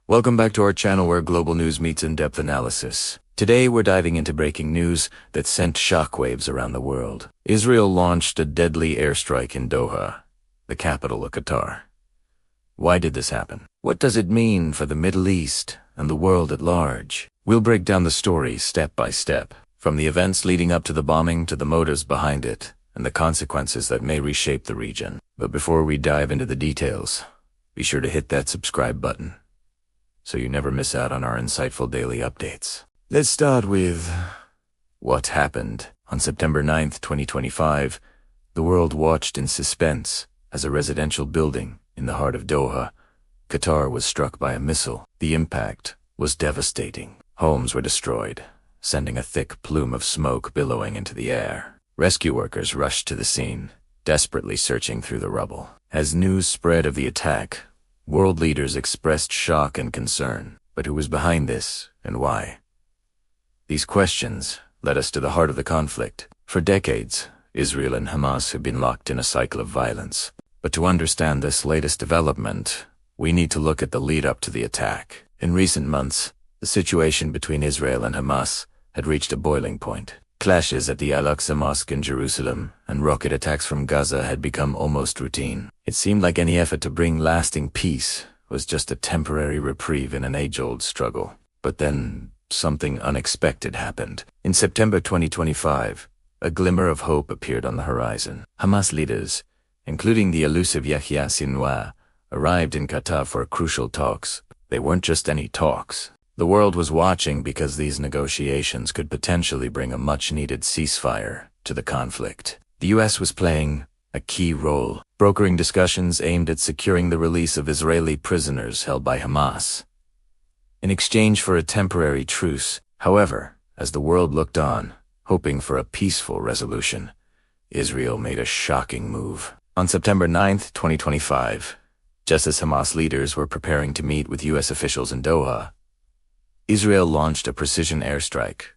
Welcome back to our channel where global news meets in-depth analysis. Today we're diving into breaking news that sent shockwaves around the world. Israel launched a deadly airstrike in Doha, the capital of Qatar. Why did this happen? What does it mean for the Middle East and the world at large? We'll break down the story step by step, from the events leading up to the bombing to the motives behind it, and the consequences that may reshape the region. But before we dive into the details, be sure to hit that subscribe button so you never miss out on our insightful daily updates. Let's start with what happened. On September 9th, 2025, the world watched in suspense as a residential building in the heart of Doha, Qatar, was struck by a missile. The impact was devastating. Homes were destroyed, sending a thick plume of smoke billowing into the air. Rescue workers rushed to the scene, desperately searching through the rubble. As news spread of the attack, world leaders expressed shock and concern. But who was behind this, and why? These questions led us to the heart of the conflict. For decades, Israel and Hamas have been locked in a cycle of violence. But to understand this latest development, we need to look at the lead-up to the attack. In recent months, the situation between Israel and Hamas had reached a boiling point. Clashes at the Al-Aqsa Mosque in Jerusalem and rocket attacks from Gaza had become almost routine. It seemed like any effort to bring lasting peace was just a temporary reprieve in an age-old struggle. But then, something unexpected happened. In September 2025, a glimmer of hope appeared on the horizon. Hamas leaders, including the elusive Yahya Sinwar, arrived in Qatar for crucial talks. They weren't just any talks. The world was watching because these negotiations could potentially bring a much-needed ceasefire to the conflict. The U.S. was playing a key role, brokering discussions aimed at securing the release of Israeli prisoners held by Hamas in exchange for a temporary truce. However, as the world looked on, hoping for a peaceful resolution, Israel made a shocking move. On September 9th, 2025, just as Hamas leaders were preparing to meet with U.S. officials in Doha, Israel launched a precision airstrike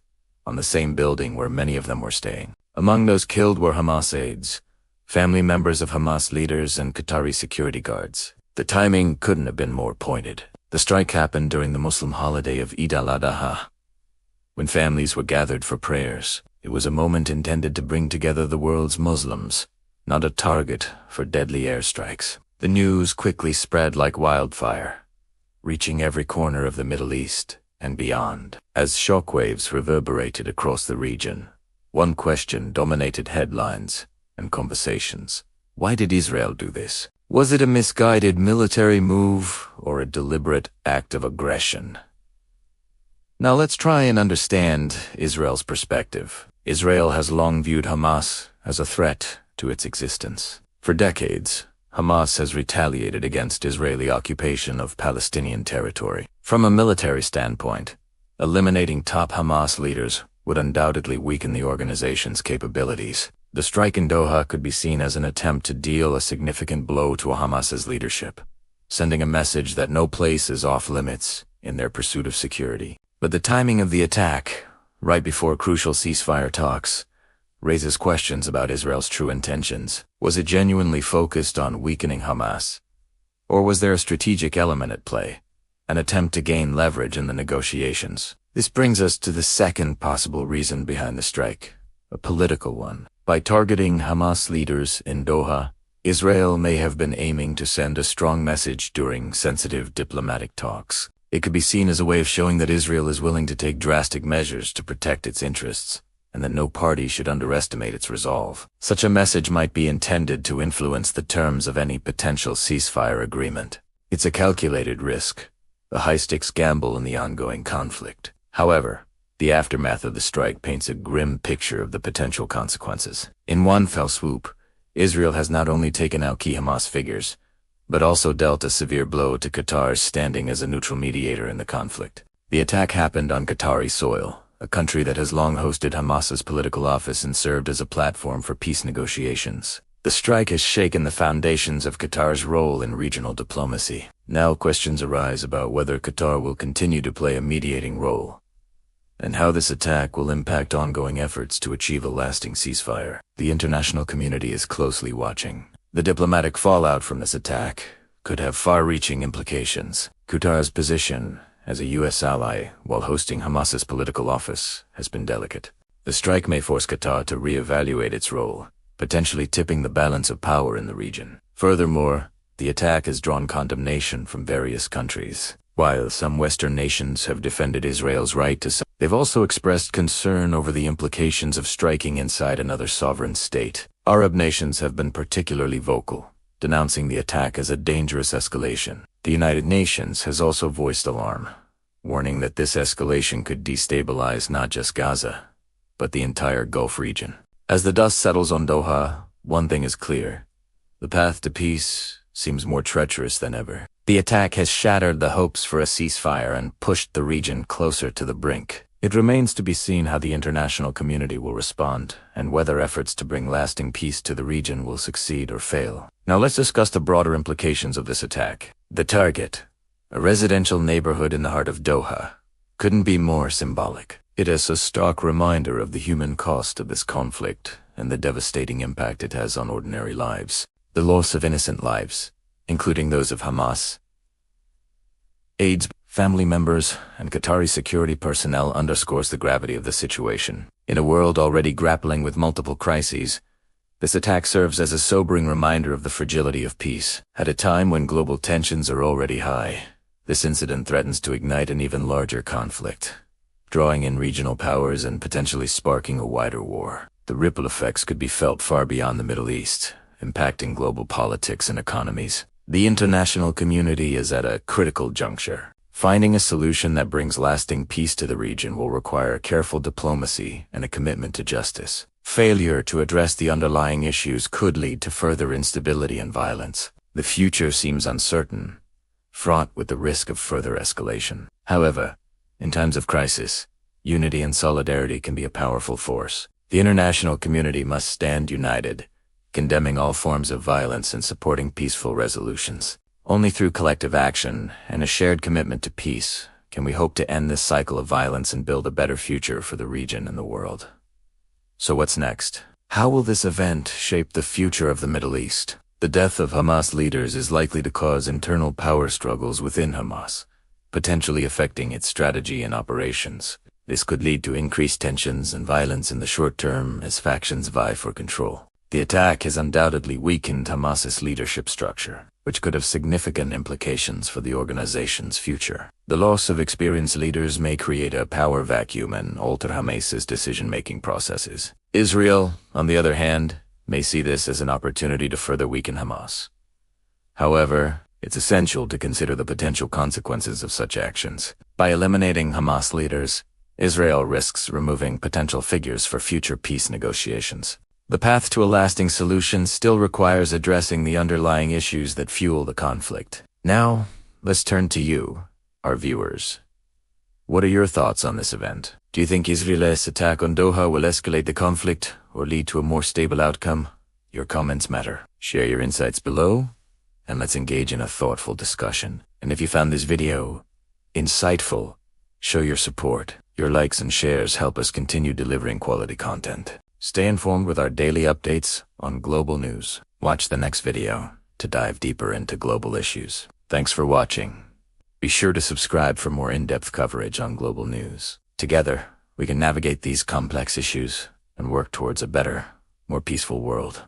on the same building where many of them were staying. Among those killed were Hamas aides, family members of Hamas leaders, and Qatari security guards. The timing couldn't have been more pointed. The strike happened during the Muslim holiday of Eid al-Adha, when families were gathered for prayers. It was a moment intended to bring together the world's Muslims, not a target for deadly airstrikes. The news quickly spread like wildfire, reaching every corner of the Middle East and beyond. As shockwaves reverberated across the region, one question dominated headlines and conversations. Why did Israel do this? Was it a misguided military move or a deliberate act of aggression? Now let's try and understand Israel's perspective. Israel has long viewed Hamas as a threat to its existence. For decades, Hamas has retaliated against Israeli occupation of Palestinian territory. From a military standpoint, eliminating top Hamas leaders would undoubtedly weaken the organization's capabilities. The strike in Doha could be seen as an attempt to deal a significant blow to Hamas's leadership, sending a message that no place is off-limits in their pursuit of security. But the timing of the attack, right before crucial ceasefire talks, raises questions about Israel's true intentions. Was it genuinely focused on weakening Hamas? Or was there a strategic element at play, an attempt to gain leverage in the negotiations? This brings us to the second possible reason behind the strike, a political one. By targeting Hamas leaders in Doha, Israel may have been aiming to send a strong message during sensitive diplomatic talks. It could be seen as a way of showing that Israel is willing to take drastic measures to protect its interests, and that no party should underestimate its resolve. Such a message might be intended to influence the terms of any potential ceasefire agreement. It's a calculated risk, a high-stakes gamble in the ongoing conflict. However, the aftermath of the strike paints a grim picture of the potential consequences. In one fell swoop, Israel has not only taken out key Hamas figures, but also dealt a severe blow to Qatar's standing as a neutral mediator in the conflict. The attack happened on Qatari soil, a country that has long hosted Hamas's political office and served as a platform for peace negotiations. The strike has shaken the foundations of Qatar's role in regional diplomacy. Now questions arise about whether Qatar will continue to play a mediating role, and how this attack will impact ongoing efforts to achieve a lasting ceasefire. The international community is closely watching. The diplomatic fallout from this attack could have far-reaching implications. Qatar's position as a U.S. ally while hosting Hamas's political office has been delicate. The strike may force Qatar to reevaluate its role, potentially tipping the balance of power in the region. Furthermore, the attack has drawn condemnation from various countries. While some Western nations have defended Israel's right to they've also expressed concern over the implications of striking inside another sovereign state. Arab nations have been particularly vocal, denouncing the attack as a dangerous escalation. The United Nations has also voiced alarm, warning that this escalation could destabilize not just Gaza, but the entire Gulf region. As the dust settles on Doha, one thing is clear. The path to peace seems more treacherous than ever. The attack has shattered the hopes for a ceasefire and pushed the region closer to the brink. It remains to be seen how the international community will respond and whether efforts to bring lasting peace to the region will succeed or fail. Now let's discuss the broader implications of this attack. The target, a residential neighborhood in the heart of Doha, couldn't be more symbolic. It is a stark reminder of the human cost of this conflict and the devastating impact it has on ordinary lives. The loss of innocent lives, including those of Hamas, aides, family members, and Qatari security personnel underscores the gravity of the situation. In a world already grappling with multiple crises, this attack serves as a sobering reminder of the fragility of peace. At a time when global tensions are already high, this incident threatens to ignite an even larger conflict, drawing in regional powers and potentially sparking a wider war. The ripple effects could be felt far beyond the Middle East, impacting global politics and economies. The international community is at a critical juncture. Finding a solution that brings lasting peace to the region will require careful diplomacy and a commitment to justice. Failure to address the underlying issues could lead to further instability and violence. The future seems uncertain, fraught with the risk of further escalation. However, in times of crisis, unity and solidarity can be a powerful force. The international community must stand united, condemning all forms of violence and supporting peaceful resolutions. Only through collective action and a shared commitment to peace can we hope to end this cycle of violence and build a better future for the region and the world. So what's next? How will this event shape the future of the Middle East? The death of Hamas leaders is likely to cause internal power struggles within Hamas, potentially affecting its strategy and operations. This could lead to increased tensions and violence in the short term as factions vie for control. The attack has undoubtedly weakened Hamas's leadership structure, which could have significant implications for the organization's future. The loss of experienced leaders may create a power vacuum and alter Hamas's decision-making processes. Israel, on the other hand, may see this as an opportunity to further weaken Hamas. However, it's essential to consider the potential consequences of such actions. By eliminating Hamas leaders, Israel risks removing potential figures for future peace negotiations. The path to a lasting solution still requires addressing the underlying issues that fuel the conflict. Now, let's turn to you, our viewers. What are your thoughts on this event? Do you think Israel's attack on Doha will escalate the conflict or lead to a more stable outcome? Your comments matter. Share your insights below, and let's engage in a thoughtful discussion. And if you found this video insightful, show your support. Your likes and shares help us continue delivering quality content. Stay informed with our daily updates on global news. Watch the next video to dive deeper into global issues. Thanks for watching. Be sure to subscribe for more in-depth coverage on global news. Together, we can navigate these complex issues and work towards a better, more peaceful world.